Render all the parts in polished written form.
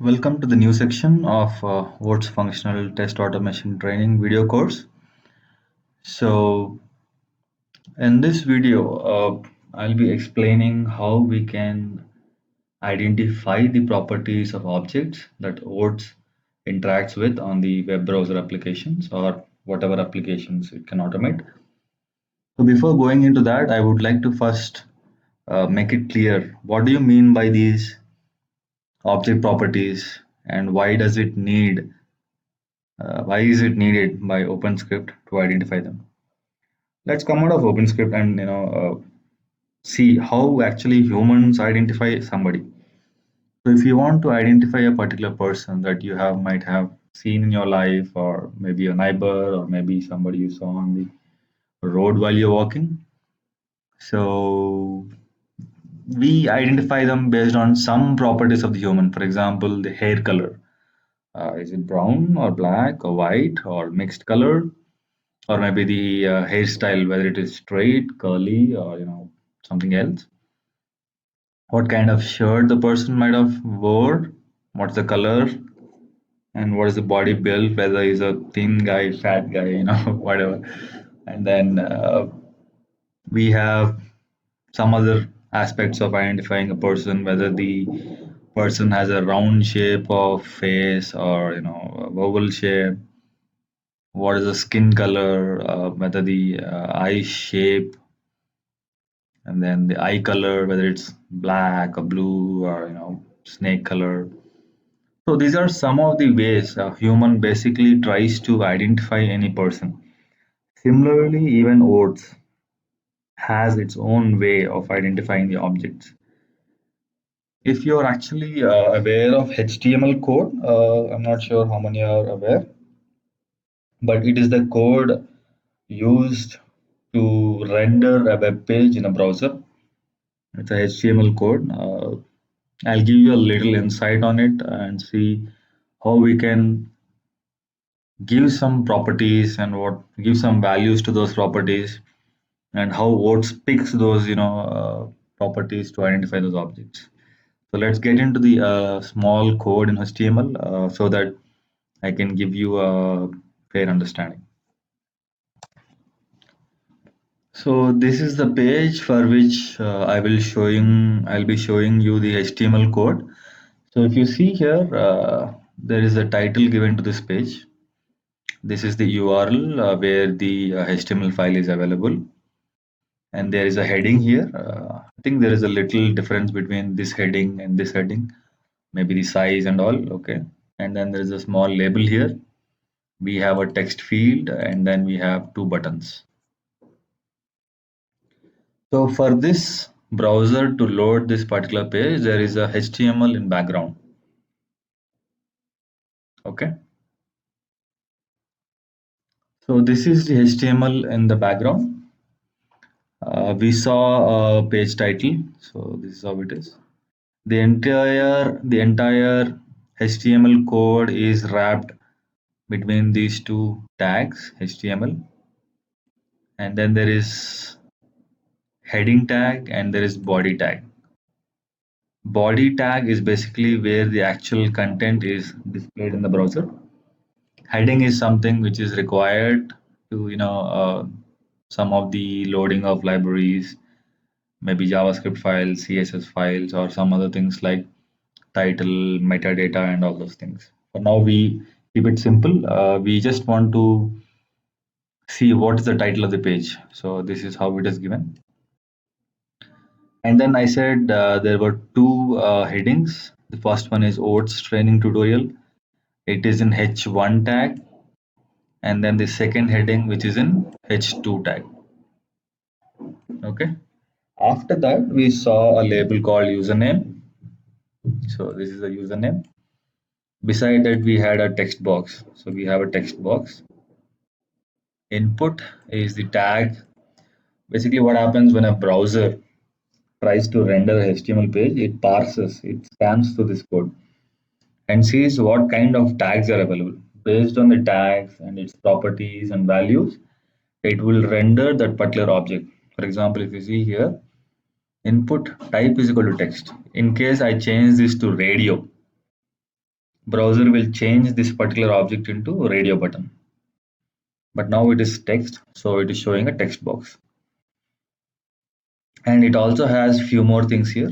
Welcome to the new section of What's Functional Test Automation Training video course. So, in this video, I'll be explaining how we can identify the properties of objects that OATS interacts with on the web browser applications or whatever applications it can automate. So, before going into that, I would like to first make it clear what do you mean by these object properties and why is it needed by OpenScript to identify them? Let's come out of OpenScript and see how actually humans identify somebody. So if you want to identify a particular person that you have might have seen in your life, or maybe a neighbor, or maybe somebody you saw on the road while you're walking, so we identify them based on some properties of the human. For example, the hair color. Is it brown or black or white or mixed color? Or maybe the hairstyle, whether it is straight, curly, or something else. What kind of shirt the person might have wore, what's the color, and what is the body build, whether he's a thin guy, fat guy, whatever. And then we have some other aspects of identifying a person, whether the person has a round shape of face or a oval shape, what is the skin color, whether the eye shape, and then the eye color, whether it's black or blue or snake color. So these are some of the ways a human basically tries to identify any person. Similarly, even OATS has its own way of identifying the objects. If you're actually aware of HTML code, I'm not sure how many are aware, but it is the code used to render a web page in a browser. It's a HTML code. I'll give you a little insight on it and see how we can give some properties and what give some values to those properties, and how OATS picks those properties to identify those objects. So let's get into the small code in HTML so that I can give you a fair understanding. So this is the page for which I'll be showing you the HTML code. So if you see here, there is a title given to this page. This is the URL where the HTML file is available, and there is a heading here. I think there is a little difference between this heading and this heading, maybe the size and all. Okay, and then there is a small label here. We have a text field, and then we have two buttons. So for this browser to load this particular page, there is a HTML in background. Okay. So this is the HTML in the background. We saw a page title. So this is how it is. The entire HTML code is wrapped between these two tags, HTML, and then there is heading tag and there is body tag. Body tag is basically where the actual content is displayed in the browser. Heading is something which is required to some of the loading of libraries, maybe JavaScript files, CSS files, or some other things like title, metadata, and all those things. For now, we keep it simple. We just want to see what is the title of the page. So this is how it is given. And then I said there were two headings. The first one is OATS training tutorial. It is in H1 tag. And then the second heading, which is in H2 tag. Okay. After that, we saw a label called username. So this is the username. Beside that, we had a text box. So we have a text box. Input is the tag. Basically, what happens when a browser tries to render a HTML page, it parses, it scans through this code and sees what kind of tags are available. Based on the tags and its properties and values, it will render that particular object. For example, if you see here, input type is equal to text. In case I change this to radio, browser will change this particular object into a radio button. But now it is text, so it is showing a text box. And it also has few more things here.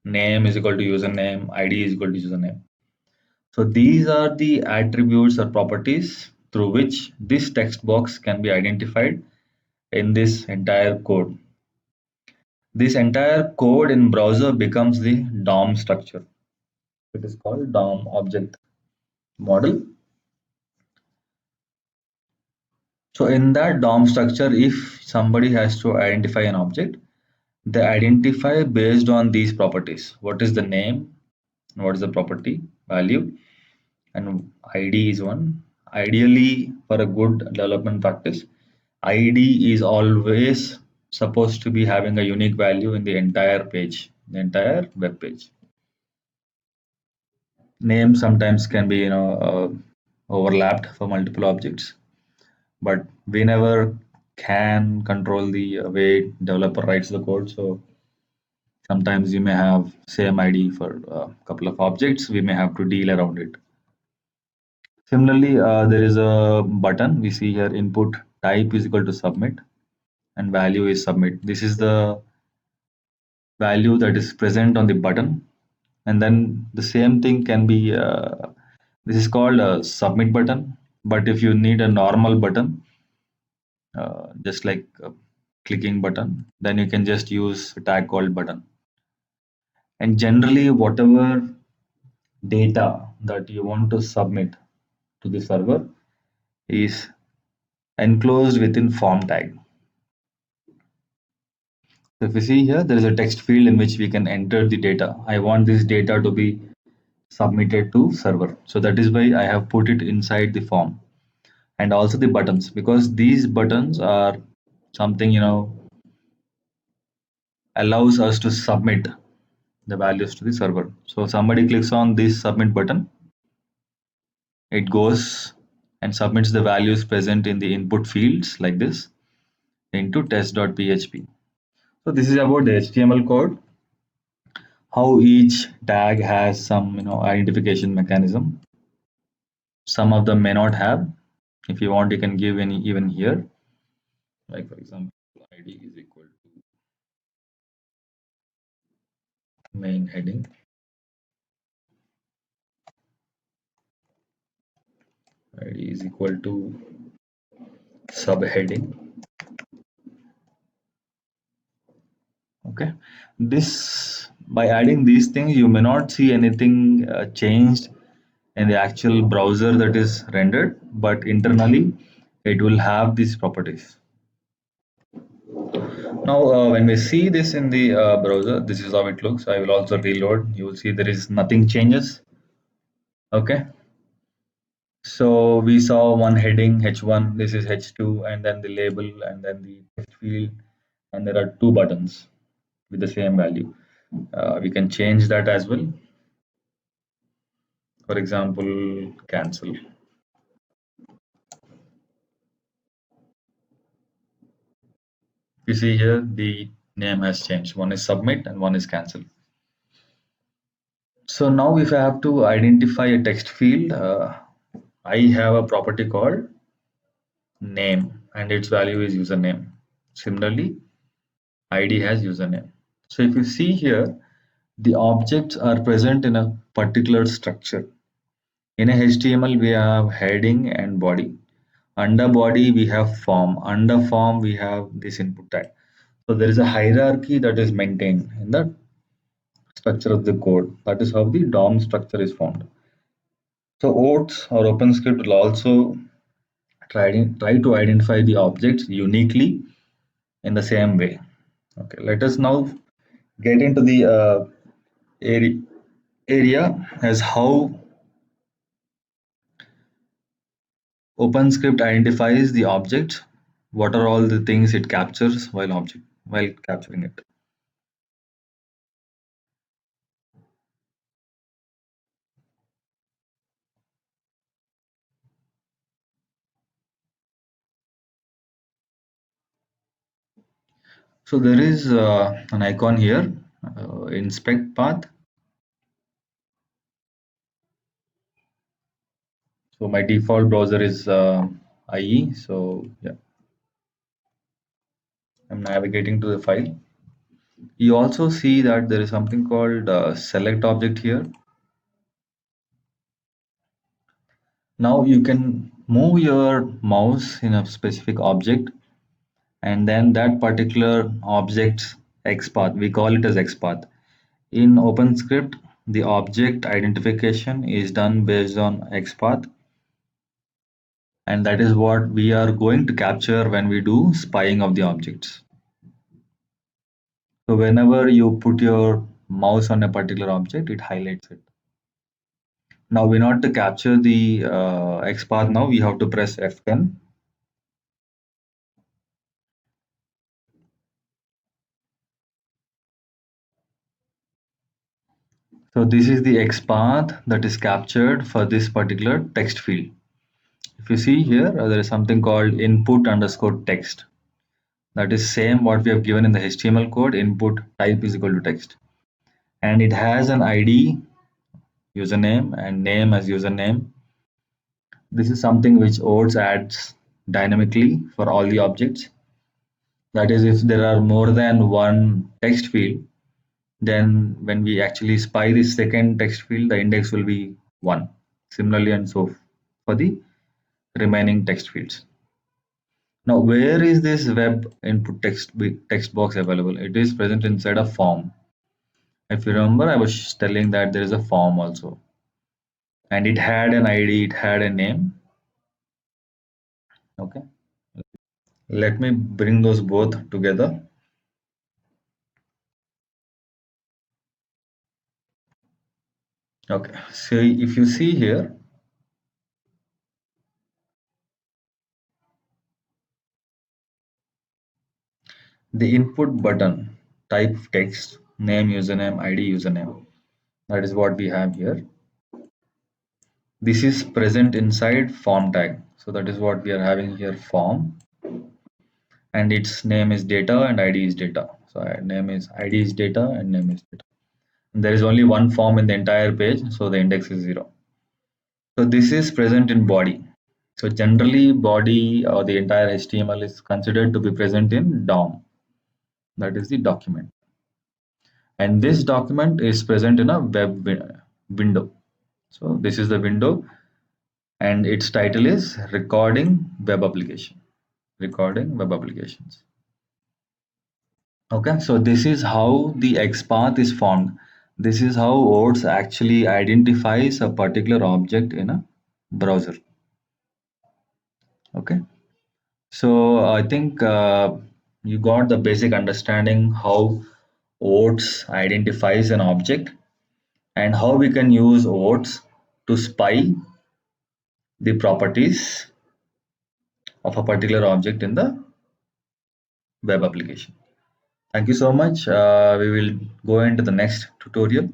Name is equal to username, ID is equal to username. So these are the attributes or properties through which this text box can be identified in this entire code. This entire code in browser becomes the DOM structure. It is called DOM object model. So in that DOM structure, if somebody has to identify an object, they identify based on these properties. What is the name? What is the property value? And ID is one. Ideally, for a good development practice, ID is always supposed to be having a unique value in the entire page, the entire web page. Name sometimes can be, overlapped for multiple objects, but we never can control the way developer writes the code. So sometimes you may have same ID for a couple of objects. We may have to deal around it. Similarly, there is a button we see here, input type is equal to submit and value is submit. This is the value that is present on the button. And then the same thing can be, this is called a submit button. But if you need a normal button, just like a clicking button, then you can just use a tag called button. And generally, whatever data that you want to submit to the server is enclosed within form tag. So if you see here, there is a text field in which we can enter the data. I want this data to be submitted to server. So that is why I have put it inside the form. And also the buttons, because these buttons are something, allows us to submit the values to the server. So somebody clicks on this submit button, it goes and submits the values present in the input fields like this into test.php. So this is about the HTML code, how each tag has some identification mechanism. Some of them may not have. If you want, you can give any even here. Like for example, ID is equal to main heading. ID is equal to subheading. Okay, this by adding these things, you may not see anything changed in the actual browser that is rendered, but internally it will have these properties. Now, when we see this in the browser, this is how it looks. I will also reload. You will see there is nothing changes. Okay. So we saw one heading H1, this is H2, and then the label, and then the text field, and there are two buttons with the same value. We can change that as well. For example, cancel. You see here the name has changed. One is submit and one is cancel. So now if I have to identify a text field, I have a property called name and its value is username. Similarly, ID has username. So if you see here, the objects are present in a particular structure. In a HTML, we have heading and body. Under body, we have form. Under form, we have this input tag. So there is a hierarchy that is maintained in the structure of the code. That is how the DOM structure is formed. So OATS or OpenScript will also try to identify the objects uniquely in the same way. Okay, let us now get into the area as how OpenScript identifies the object. What are all the things it captures while capturing it? So there is an icon here, inspect path. So my default browser is IE. So yeah, I'm navigating to the file. You also see that there is something called select object here. Now you can move your mouse in a specific object, and then that particular object's XPath, we call it as XPath. In OpenScript, the object identification is done based on XPath, and that is what we are going to capture when we do spying of the objects. So whenever you put your mouse on a particular object, it highlights it. Now in order to capture the XPath, now we have to press F10. So this is the XPath that is captured for this particular text field. If you see here, there is something called input underscore text. That is same what we have given in the HTML code, input type is equal to text. And it has an ID, username, and name as username. This is something which OATS adds dynamically for all the objects. That is, if there are more than one text field, then when we actually spy the second text field, the index will be 1. Similarly, and so for the remaining text fields. Now, where is this web input text box available? It is present inside a form. If you remember, I was telling that there is a form also, and it had an ID, it had a name. Okay, let me bring those both together. Okay, so if you see here, the input button, type of text, name, username, ID, username. That is what we have here. This is present inside form tag. So that is what we are having here, form, and its name is data and ID is data. So name is ID is data and name is data. And there is only one form in the entire page, so the index is 0. So this is present in body. So generally body or the entire HTML is considered to be present in DOM. That is the document. And this document is present in a window. So this is the window, and its title is recording web application. Recording web applications. Okay, so this is how the XPath is formed. This is how OATS actually identifies a particular object in a browser. Okay, so I think you got the basic understanding how OATS identifies an object and how we can use OATS to spy the properties of a particular object in the web application. Thank you so much. We will go into the next tutorial.